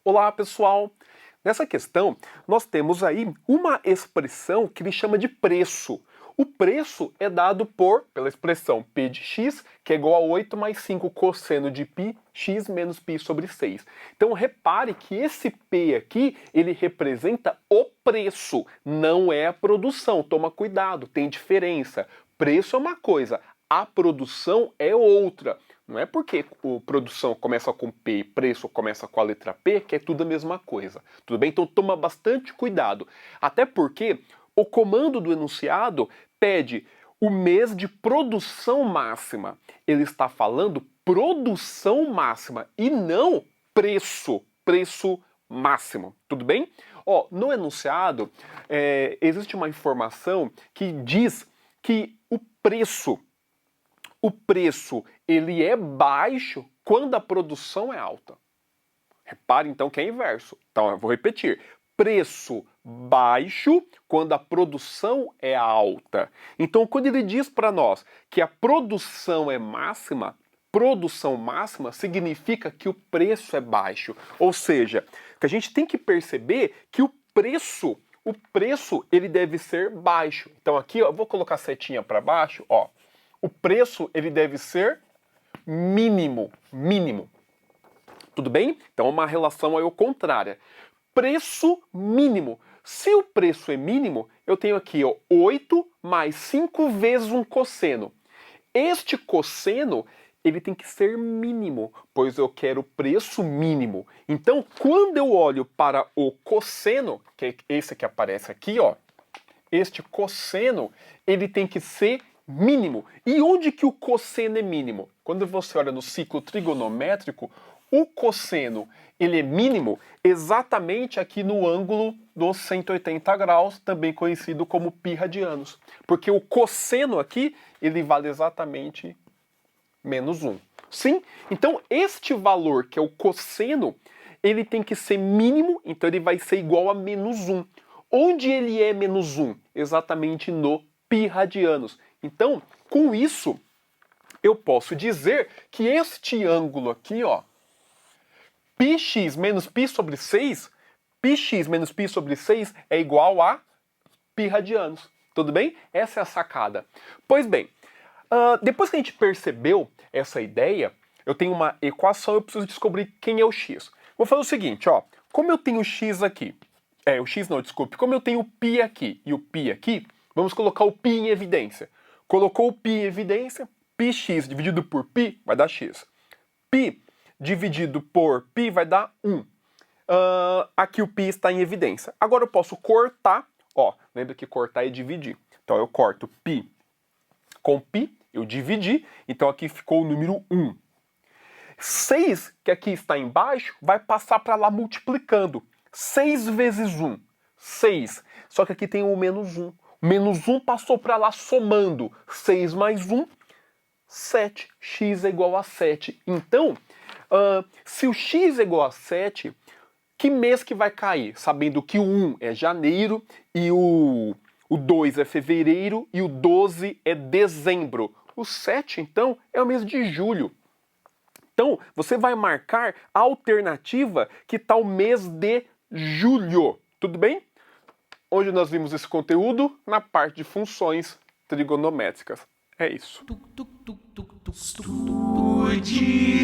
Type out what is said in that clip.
Olá, pessoal! Nessa questão, nós temos aí uma expressão que ele chama de preço. O preço é dado pela expressão P de x, que é igual a 8 mais 5 cosseno de π, x menos π sobre 6. Então repare que esse P aqui, ele representa o preço, não é a produção. Toma cuidado, tem diferença. Preço é uma coisa, a produção é outra. Não é porque a produção começa com P e preço começa com a letra P que é tudo a mesma coisa. Tudo bem? Então toma bastante cuidado. Até porque o comando do enunciado pede o mês de produção máxima. Ele está falando produção máxima e não preço máximo. Tudo bem? Ó, no enunciado existe uma informação que diz que o preço ele é baixo quando a produção é alta. Repare então que é inverso. Então eu vou repetir. Preço baixo quando a produção é alta. Então quando ele diz para nós que a produção é máxima, produção máxima significa que o preço é baixo. Ou seja, que a gente tem que perceber que o preço ele deve ser baixo. Então aqui ó, eu vou colocar a setinha para baixo, ó. O preço ele deve ser mínimo. Tudo bem? Então uma relação aí ao contrária. Preço mínimo. Se o preço é mínimo, eu tenho aqui ó, 8 mais 5 vezes um cosseno. Este cosseno ele tem que ser mínimo, pois eu quero preço mínimo. Então, quando eu olho para o cosseno, que é esse que aparece aqui, ó, este cosseno, ele tem que ser mínimo. E onde que o cosseno é mínimo? Quando você olha no ciclo trigonométrico, o cosseno ele é mínimo exatamente aqui no ângulo dos 180 graus, também conhecido como π radianos. Porque o cosseno aqui, ele vale exatamente menos 1. Sim? Então, este valor, que é o cosseno, ele tem que ser mínimo, então ele vai ser igual a menos 1. Onde ele é menos 1? Exatamente no π radianos. Então, com isso, eu posso dizer que este ângulo aqui, ó, πx menos π sobre 6, πx menos π sobre 6 é igual a π radianos. Tudo bem? Essa é a sacada. Pois bem, depois que a gente percebeu essa ideia, eu tenho uma equação, eu preciso descobrir quem é o x. Vou fazer o seguinte, ó, como eu tenho o x aqui, como eu tenho o π aqui e o π aqui, vamos colocar o π em evidência. Colocou o π em evidência, πx dividido por π vai dar x. π dividido por π vai dar 1. Aqui o π está em evidência. Agora eu posso cortar, ó, lembra que cortar é dividir. Então eu corto π com π, eu dividi, então aqui ficou o número 1. 6, que aqui está embaixo, vai passar para lá multiplicando. 6 vezes 1, 6. Só que aqui tem o menos 1. Menos 1 passou para lá somando. 6 mais 1, 7. X é igual a 7. Então, se o x é igual a 7, que mês que vai cair? Sabendo que o 1 é janeiro e o 2 é fevereiro e o 12 é dezembro. O 7, então, é o mês de julho. Então, você vai marcar a alternativa que está o mês de julho. Tudo bem? Onde nós vimos esse conteúdo? Na parte de funções trigonométricas. É isso. Estude